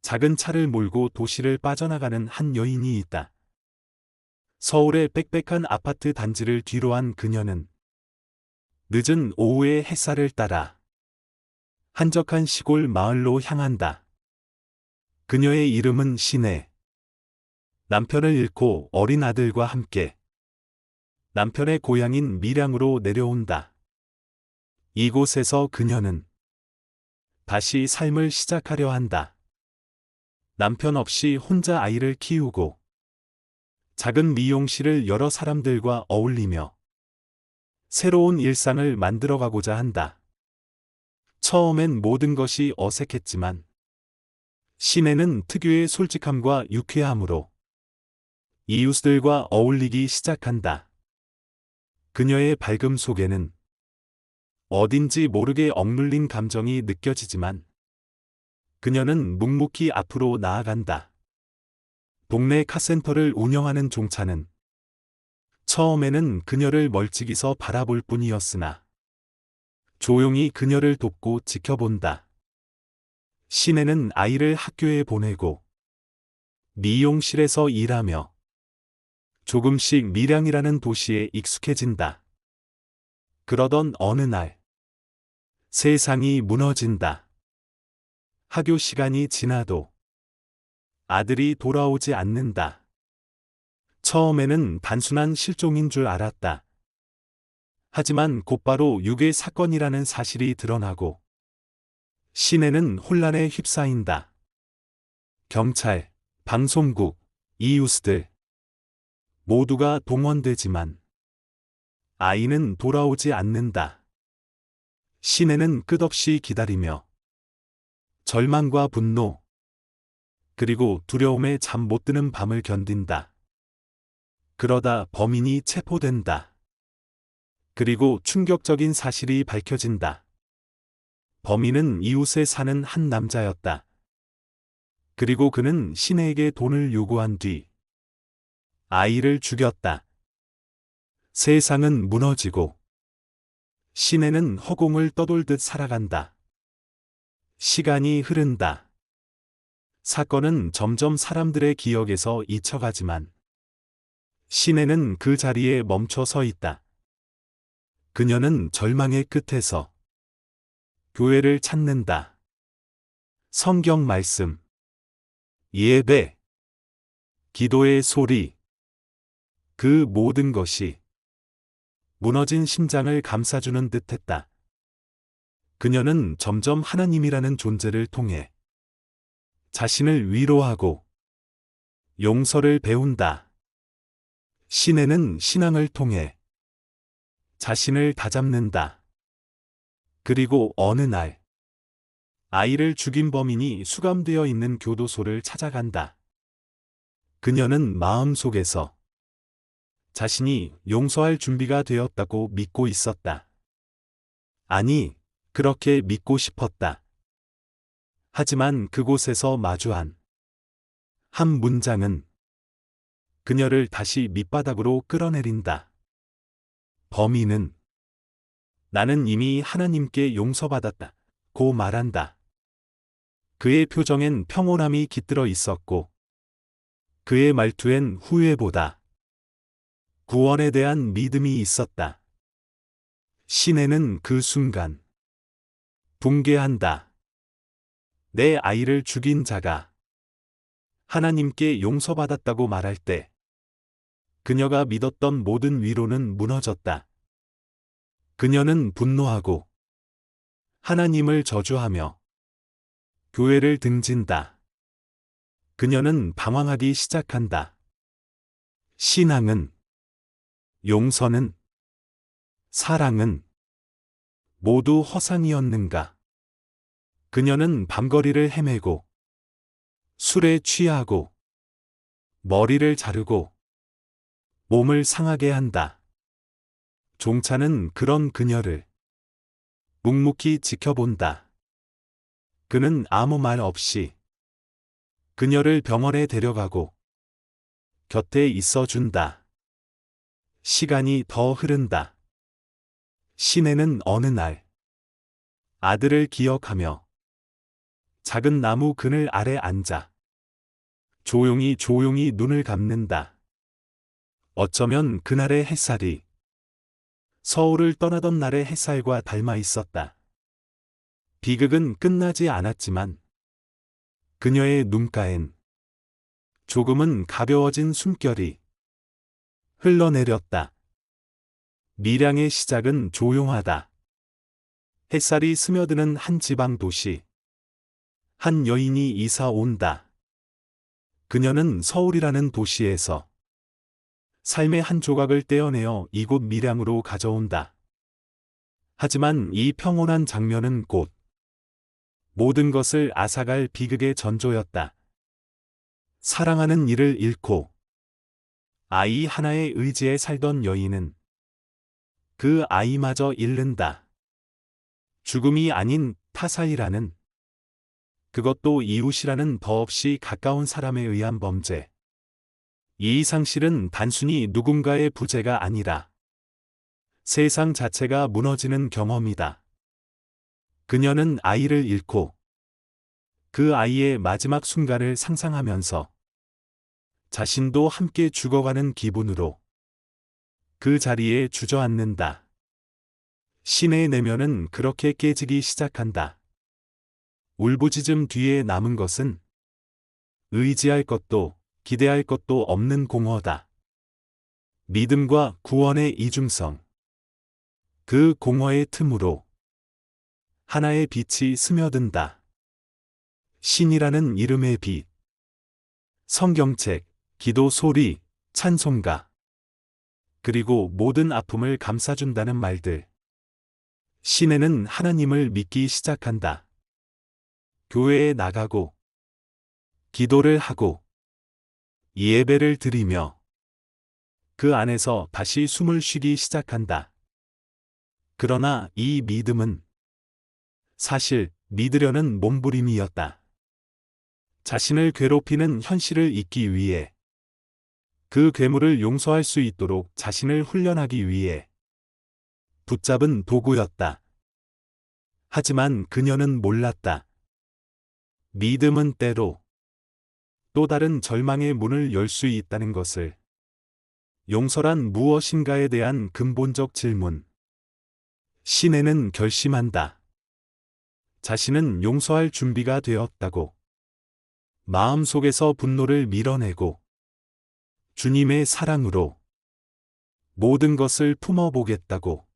작은 차를 몰고 도시를 빠져나가는 한 여인이 있다. 서울의 빽빽한 아파트 단지를 뒤로한 그녀는 늦은 오후의 햇살을 따라 한적한 시골 마을로 향한다. 그녀의 이름은 신혜. 남편을 잃고 어린 아들과 함께 남편의 고향인 밀양으로 내려온다. 이곳에서 그녀는 다시 삶을 시작하려 한다. 남편 없이 혼자 아이를 키우고 작은 미용실을 여러 사람들과 어울리며 새로운 일상을 만들어가고자 한다. 처음엔 모든 것이 어색했지만 신혜는 특유의 솔직함과 유쾌함으로 이웃들과 어울리기 시작한다. 그녀의 밝음 속에는 어딘지 모르게 억눌린 감정이 느껴지지만 그녀는 묵묵히 앞으로 나아간다. 동네 카센터를 운영하는 종차는 처음에는 그녀를 멀찍이서 바라볼 뿐이었으나 조용히 그녀를 돕고 지켜본다. 신혜는 아이를 학교에 보내고 미용실에서 일하며 조금씩 밀양이라는 도시에 익숙해진다. 그러던 어느 날 세상이 무너진다. 학교 시간이 지나도 아들이 돌아오지 않는다. 처음에는 단순한 실종인 줄 알았다. 하지만 곧바로 유괴 사건이라는 사실이 드러나고 신혜는 혼란에 휩싸인다. 경찰, 방송국, 이웃들 모두가 동원되지만 아이는 돌아오지 않는다. 신혜는 끝없이 기다리며 절망과 분노, 그리고 두려움에 잠 못 드는 밤을 견딘다. 그러다 범인이 체포된다. 그리고 충격적인 사실이 밝혀진다. 범인은 이웃에 사는 한 남자였다. 그리고 그는 신혜에게 돈을 요구한 뒤 아이를 죽였다. 세상은 무너지고 신혜는 허공을 떠돌듯 살아간다. 시간이 흐른다. 사건은 점점 사람들의 기억에서 잊혀가지만 신혜는 그 자리에 멈춰 서 있다. 그녀는 절망의 끝에서 교회를 찾는다. 성경 말씀, 예배, 기도의 소리, 그 모든 것이 무너진 심장을 감싸주는 듯했다. 그녀는 점점 하나님이라는 존재를 통해 자신을 위로하고 용서를 배운다. 신혜는 신앙을 통해 자신을 다잡는다. 그리고 어느 날 아이를 죽인 범인이 수감되어 있는 교도소를 찾아간다. 그녀는 마음속에서 자신이 용서할 준비가 되었다고 믿고 있었다. 아니, 그렇게 믿고 싶었다. 하지만 그곳에서 마주한 한 문장은 그녀를 다시 밑바닥으로 끌어내린다. 범인은 나는 이미 하나님께 용서받았다 고 말한다. 그의 표정엔 평온함이 깃들어 있었고 그의 말투엔 후회보다 구원에 대한 믿음이 있었다. 신혜는 그 순간 붕괴한다. 내 아이를 죽인 자가 하나님께 용서받았다고 말할 때 그녀가 믿었던 모든 위로는 무너졌다. 그녀는 분노하고 하나님을 저주하며 교회를 등진다. 그녀는 방황하기 시작한다. 신앙은, 용서는, 사랑은 모두 허상이었는가? 그녀는 밤거리를 헤매고 술에 취하고 머리를 자르고 몸을 상하게 한다. 종차는 그런 그녀를 묵묵히 지켜본다. 그는 아무 말 없이 그녀를 병원에 데려가고 곁에 있어준다. 시간이 더 흐른다. 신혜는 어느 날 아들을 기억하며 작은 나무 그늘 아래 앉아 조용히 눈을 감는다. 어쩌면 그날의 햇살이 서울을 떠나던 날의 햇살과 닮아 있었다. 비극은 끝나지 않았지만 그녀의 눈가엔 조금은 가벼워진 숨결이 흘러내렸다. 밀양의 시작은 조용하다. 햇살이 스며드는 한 지방 도시. 한 여인이 이사 온다. 그녀는 서울이라는 도시에서 삶의 한 조각을 떼어내어 이곳 밀양으로 가져온다. 하지만 이 평온한 장면은 곧 모든 것을 앗아갈 비극의 전조였다. 사랑하는 이를 잃고 아이 하나의 의지에 살던 여인은 그 아이마저 잃는다. 죽음이 아닌 타살이라는, 그것도 이웃이라는 더없이 가까운 사람에 의한 범죄. 이 상실은 단순히 누군가의 부재가 아니라 세상 자체가 무너지는 경험이다. 그녀는 아이를 잃고 그 아이의 마지막 순간을 상상하면서 자신도 함께 죽어가는 기분으로 그 자리에 주저앉는다. 신의 내면은 그렇게 깨지기 시작한다. 울부짖음 뒤에 남은 것은 의지할 것도 기대할 것도 없는 공허다. 믿음과 구원의 이중성. 그 공허의 틈으로 하나의 빛이 스며든다. 신이라는 이름의 빛. 성경책, 기도 소리, 찬송가. 그리고 모든 아픔을 감싸준다는 말들. 신에는 하나님을 믿기 시작한다. 교회에 나가고 기도를 하고 예배를 드리며 그 안에서 다시 숨을 쉬기 시작한다. 그러나 이 믿음은 사실 믿으려는 몸부림이었다. 자신을 괴롭히는 현실을 잊기 위해, 그 괴물을 용서할 수 있도록 자신을 훈련하기 위해 붙잡은 도구였다. 하지만 그녀는 몰랐다. 믿음은 때로 또 다른 절망의 문을 열 수 있다는 것을. 용서란 무엇인가에 대한 근본적 질문. 신에는 결심한다. 자신은 용서할 준비가 되었다고. 마음속에서 분노를 밀어내고 주님의 사랑으로 모든 것을 품어보겠다고.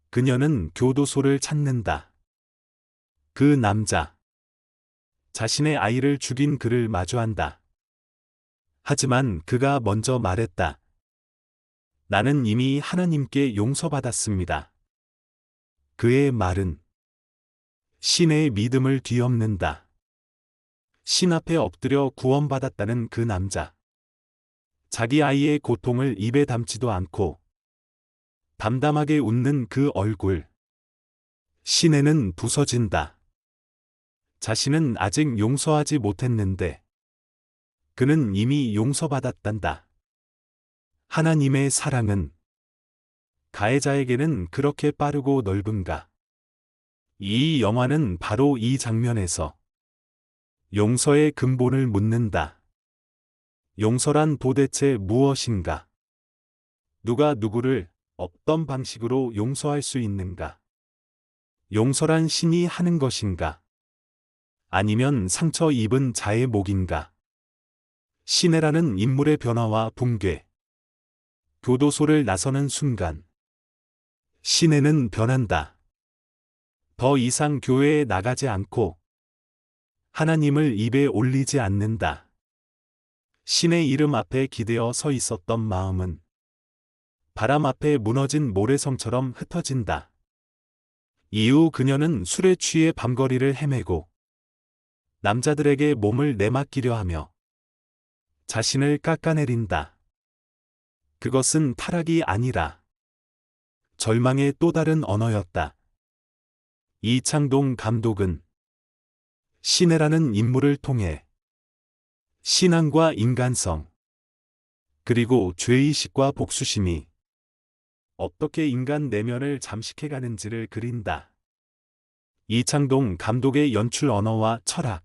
그녀는 교도소를 찾는다. 그 남자, 자신의 아이를 죽인 그를 마주한다. 하지만 그가 먼저 말했다. 나는 이미 하나님께 용서받았습니다. 그의 말은 신의 믿음을 뒤엎는다. 신 앞에 엎드려 구원받았다는 그 남자. 자기 아이의 고통을 입에 담지도 않고 담담하게 웃는 그 얼굴. 신에는 부서진다. 자신은 아직 용서하지 못했는데 그는 이미 용서받았단다. 하나님의 사랑은 가해자에게는 그렇게 빠르고 넓은가. 이 영화는 바로 이 장면에서 용서의 근본을 묻는다. 용서란 도대체 무엇인가? 누가 누구를 어떤 방식으로 용서할 수 있는가? 용서란 신이 하는 것인가? 아니면 상처 입은 자의 몫인가? 신혜라는 인물의 변화와 붕괴. 교도소를 나서는 순간 신혜는 변한다. 더 이상 교회에 나가지 않고 하나님을 입에 올리지 않는다. 신의 이름 앞에 기대어 서 있었던 마음은 바람 앞에 무너진 모래성처럼 흩어진다. 이후 그녀는 술에 취해 밤거리를 헤매고 남자들에게 몸을 내맡기려 하며 자신을 깎아내린다. 그것은 타락이 아니라 절망의 또 다른 언어였다. 이창동 감독은 신혜라는 인물을 통해 신앙과 인간성, 그리고 죄의식과 복수심이 어떻게 인간 내면을 잠식해가는지를 그린다. 이창동 감독의 연출 언어와 철학.